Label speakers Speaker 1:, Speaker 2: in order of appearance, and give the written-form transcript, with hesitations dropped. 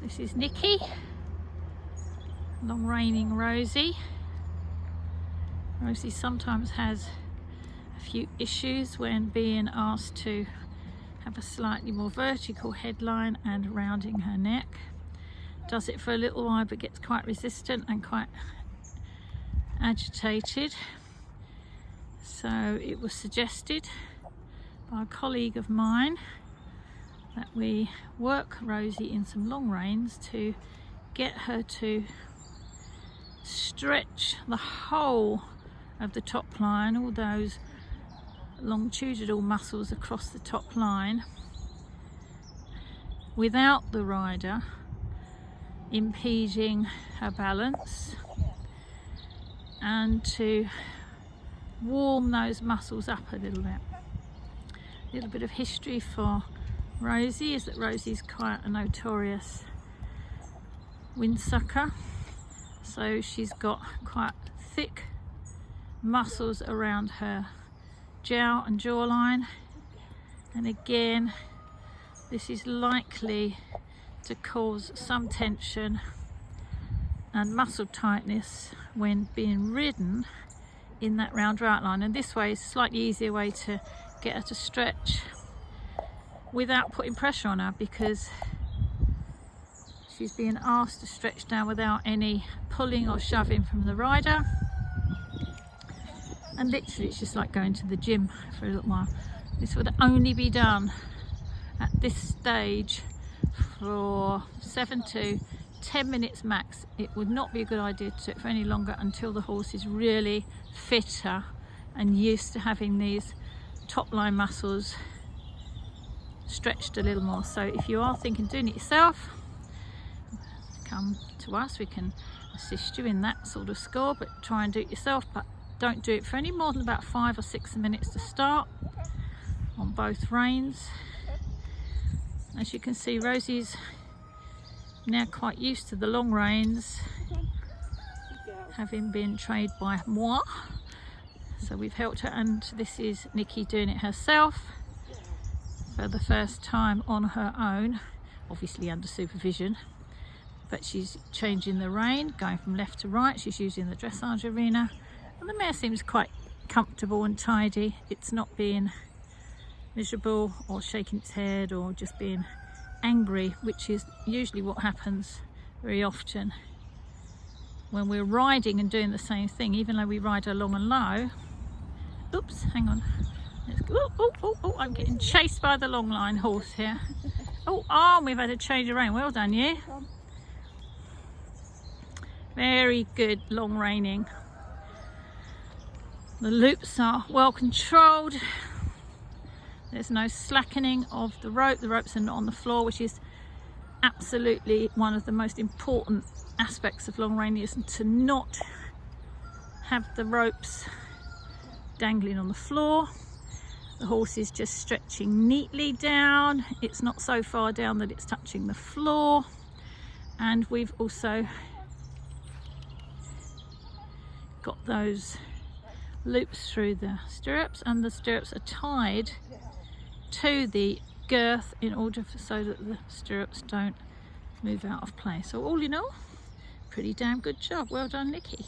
Speaker 1: This is Nikki, long reining Rosie. Rosie sometimes has a few issues when being asked to have a slightly more vertical headline and rounding her neck. Does it for a little while but gets quite resistant and quite agitated. So it was suggested by a colleague of mine that we work Rosie in some long reins to get her to stretch the whole of the top line, all those longitudinal muscles across the top line, without the rider impeding her balance, and to warm those muscles up a little bit. A little bit of history for Rosie is that Rosie's quite a notorious windsucker, so she's got quite thick muscles around her jowl and jawline, and again this is likely to cause some tension and muscle tightness when being ridden in that round outline, and this way is a slightly easier way to get her to stretch without putting pressure on her, because she's being asked to stretch down without any pulling or shoving from the rider. And literally it's just like going to the gym for a little while. This would only be done at this stage for 7 to 10 minutes max. It would not be a good idea to do it for any longer until the horse is really fitter and used to having these top line muscles stretched a little more. So if you are thinking of doing it yourself, come to us, we can assist you in that sort of score, but try and do it yourself. But don't do it for any more than about 5 or 6 minutes to start on both reins. As you can see, Rosie's now quite used to the long reins, having been trained by moi. So we've helped her, and this is Nikki doing it herself for the first time on her own, obviously under supervision. But she's changing the rein, going from left to right. She's using the dressage arena, and the mare seems quite comfortable and tidy. It's not being miserable or shaking its head or just being angry, which is usually what happens very often when we're riding and doing the same thing. Even though we ride her long and low, oops, hang on, let's go. Oh, I'm getting chased by the long line horse here. Oh, we've had a change of rein. Well done, you. Very good long reining. The loops are well controlled. There's no slackening of the rope. The ropes are not on the floor, which is absolutely one of the most important aspects of long reining, is to not have the ropes dangling on the floor. The horse is just stretching neatly down. It's not so far down that it's touching the floor. And we've also got those loops through the stirrups, and the stirrups are tied to the girth in order so that the stirrups don't move out of place. So all in all, pretty damn good job. Well done, Nikki.